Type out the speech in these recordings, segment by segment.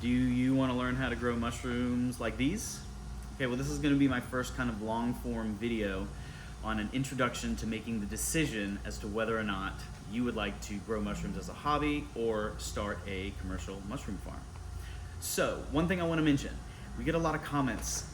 Do you want to learn how to grow mushrooms like these? Okay, well this is going to be my first kind of long form video on an introduction to making the decision as to whether or not you would like to grow mushrooms as a hobby or start a commercial mushroom farm. So, one thing I want to mention, we get a lot of comments.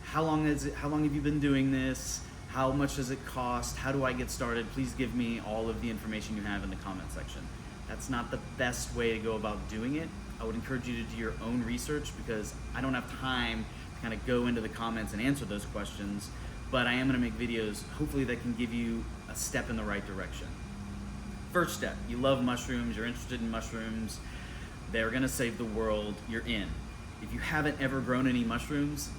How long have you been doing this? How much does it cost? How do I get started? Please give me all of the information you have in the comment section. That's not the best way to go about doing it. I would encourage you to do your own research because I don't have time to kind of go into the comments and answer those questions, but I am going to make videos hopefully that can give you a step in the right direction. First step, you love mushrooms, you're interested in mushrooms, they're going to save the world, you're in. If you haven't ever grown any mushrooms,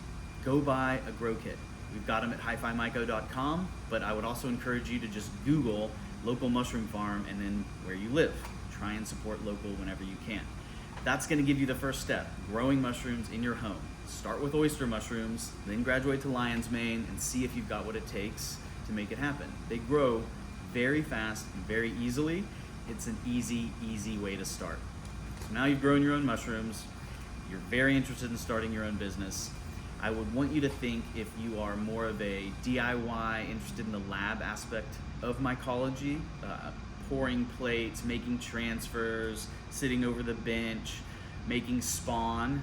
go buy a grow kit. We've got them at hifimyco.com, but I would also encourage you to just Google local mushroom farm and then where you live. Try and support local whenever you can. That's going to give you the first step, growing mushrooms in your home. Start with oyster mushrooms, then graduate to lion's mane and see if you've got what it takes to make it happen. They grow very fast and very easily. It's an easy way to start. So now you've grown your own mushrooms, you're very interested in starting your own business. I would want you to think if you are more of a DIY, interested in the lab aspect of mycology, pouring plates, making transfers, sitting over the bench, making spawn.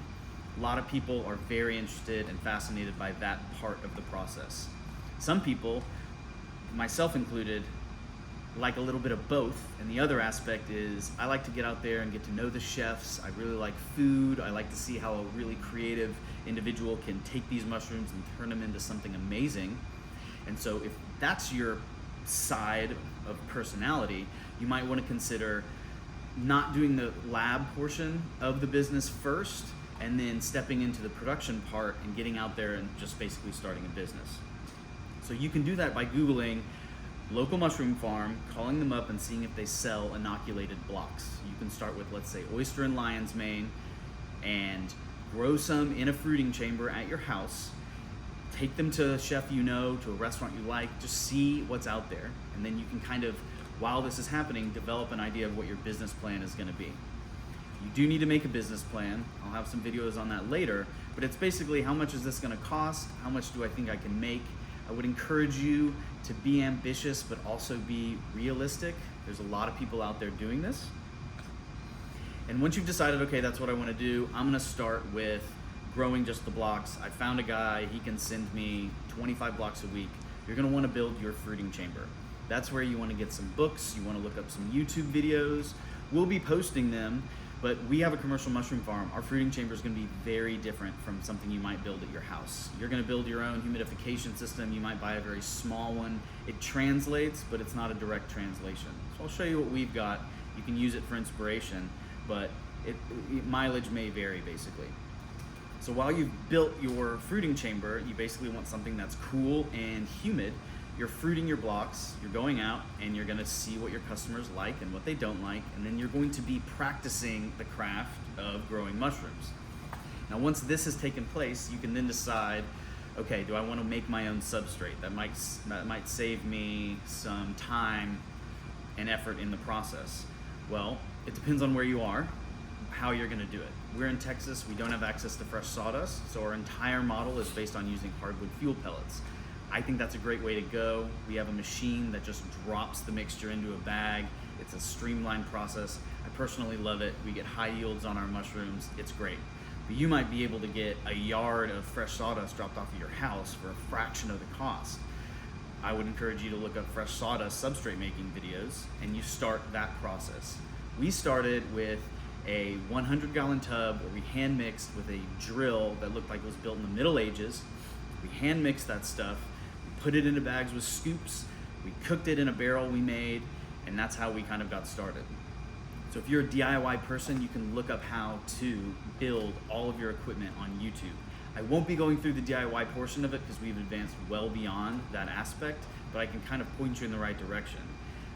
A lot of people are very interested and fascinated by that part of the process. Some people, myself included, like a little bit of both, and the other aspect is I like to get out there and get to know the chefs. I really like food. I like to see how a really creative individual can take these mushrooms and turn them into something amazing. And so if that's your side of personality, you might want to consider not doing the lab portion of the business first and then stepping into the production part and getting out there and just basically starting a business. So you can do that by Googling local mushroom farm, calling them up and seeing if they sell inoculated blocks. You can start with, let's say, oyster and lion's mane and grow some in a fruiting chamber at your house. Take them to a chef you know, to a restaurant you like, just see what's out there. And then you can kind of, while this is happening, develop an idea of what your business plan is going to be. You do need to make a business plan. I'll have some videos on that later, but it's basically how much is this going to cost? How much do I think I can make? I would encourage you to be ambitious, but also be realistic. There's a lot of people out there doing this. And once you've decided, okay, that's what I want to do, I'm going to start with growing just the blocks. I found a guy, he can send me 25 blocks a week. You're going to want to build your fruiting chamber. That's where you want to get some books, you want to look up some YouTube videos. We'll be posting them, but we have a commercial mushroom farm. Our fruiting chamber is going to be very different from something you might build at your house. You're going to build your own humidification system. You might buy a very small one. It translates, but it's not a direct translation. So I'll show you what we've got. You can use it for inspiration, but mileage may vary basically. So while you've built your fruiting chamber, you basically want something that's cool and humid. You're fruiting your blocks, you're going out and you're gonna see what your customers like and what they don't like, and then you're going to be practicing the craft of growing mushrooms. Now once this has taken place, you can then decide, okay, do I want to make my own substrate? That might save me some time and effort in the process. Well, it depends on where you are, how you're gonna do it. We're in Texas, we don't have access to fresh sawdust, so our entire model is based on using hardwood fuel pellets. I think that's a great way to go. We have a machine that just drops the mixture into a bag. It's a streamlined process. I personally love it. We get high yields on our mushrooms. It's great. But you might be able to get a yard of fresh sawdust dropped off of your house for a fraction of the cost. I would encourage you to look up fresh sawdust substrate making videos and you start that process. We started with a 100-gallon tub where we hand mixed with a drill that looked like it was built in the Middle Ages. We hand mixed that stuff, we put it into bags with scoops, we cooked it in a barrel we made, and that's how we kind of got started. So if you're a DIY person, you can look up how to build all of your equipment on YouTube. I won't be going through the DIY portion of it because we've advanced well beyond that aspect, but I can kind of point you in the right direction.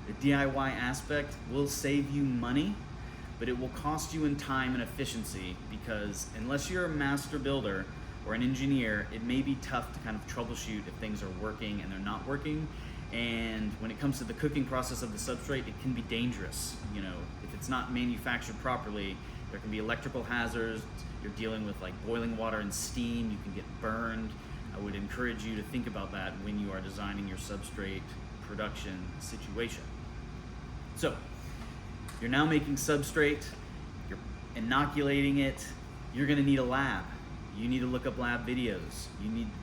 The DIY aspect will save you money, but it will cost you in time and efficiency because unless you're a master builder or an engineer, it may be tough to kind of troubleshoot if things are working and they're not working. And when it comes to the cooking process of the substrate, it can be dangerous. You know, if it's not manufactured properly, There can be electrical hazards. You're dealing with like boiling water and steam. You can get burned. I would encourage you to think about that when you are designing your substrate production situation. So you're now making substrate, you're inoculating it. You're going to need a lab. You need to look up lab videos.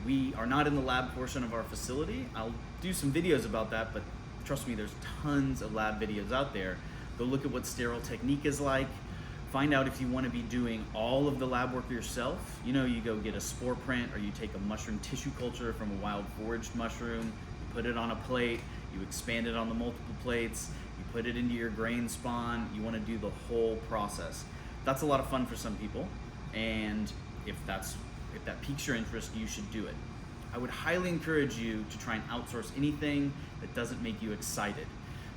We are not in the lab portion of our facility. I'll do some videos about that, but trust me, there's tons of lab videos out there. Go look at what sterile technique is like. Find out if you want to be doing all of the lab work yourself. You know, you go get a spore print, or you take a mushroom tissue culture from a wild foraged mushroom, you put it on a plate, you expand it on the multiple plates, you put it into your grain spawn. You want to do the whole process. That's a lot of fun for some people, and if that piques your interest, you should do it. I would highly encourage you to try and outsource anything that doesn't make you excited.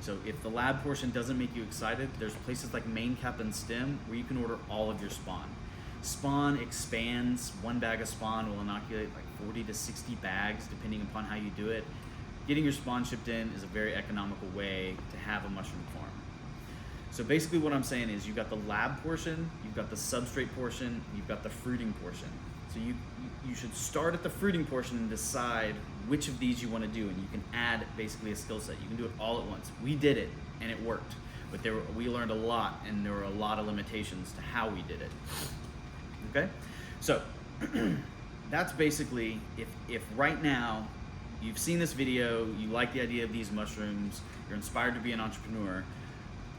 So if the lab portion doesn't make you excited, there's places like Main Cap and Stem where you can order all of your spawn. Spawn expands. One bag of spawn will inoculate like 40 to 60 bags depending upon how you do it. Getting your spawn shipped in is a very economical way to have a mushroom farm. So basically what I'm saying is you've got the lab portion, you've got the substrate portion, you've got the fruiting portion. So you should start at the fruiting portion and decide which of these you want to do, and you can add basically a skill set. You can do it all at once. We did it and it worked, but we learned a lot, and there were a lot of limitations to how we did it. Okay, so that's basically, if right now you've seen this video, you like the idea of these mushrooms, you're inspired to be an entrepreneur,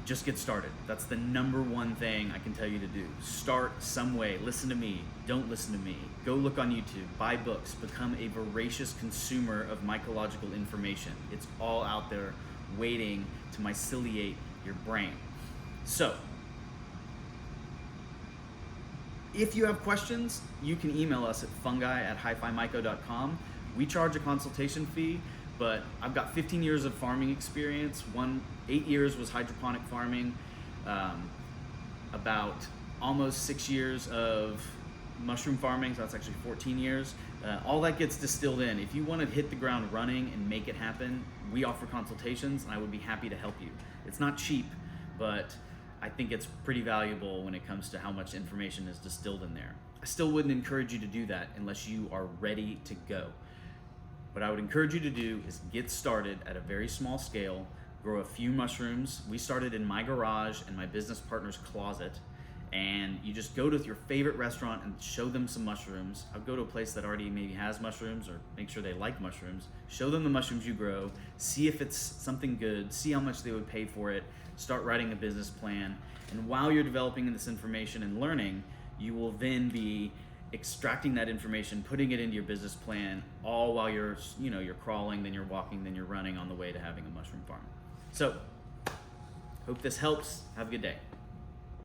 just get started. That's the number one thing I can tell you to do. Start some way. Listen to me. Don't listen to me. Go look on YouTube. Buy books. Become a voracious consumer of mycological information. It's all out there waiting to myceliate your brain. So, if you have questions, you can email us at fungi@hifimyco.com. We charge a consultation fee, but I've got 15 years of farming experience. 8 years was hydroponic farming, about almost 6 years of mushroom farming, so that's actually 14 years. All that gets distilled in. If you want to hit the ground running and make it happen, we offer consultations, and I would be happy to help you. It's not cheap, but I think it's pretty valuable when it comes to how much information is distilled in there. I still wouldn't encourage you to do that unless you are ready to go. What I would encourage you to do is get started at a very small scale, grow a few mushrooms. We started in my garage and my business partner's closet, and you just go to your favorite restaurant and show them some mushrooms. I'll go to a place that already maybe has mushrooms, or make sure they like mushrooms. Show them the mushrooms you grow, see if it's something good, see how much they would pay for it, start writing a business plan. And while you're developing this information and learning, you will then be extracting that information, putting it into your business plan, all while you're crawling, then you're walking, then you're running on the way to having a mushroom farm. So, hope this helps. Have a good day.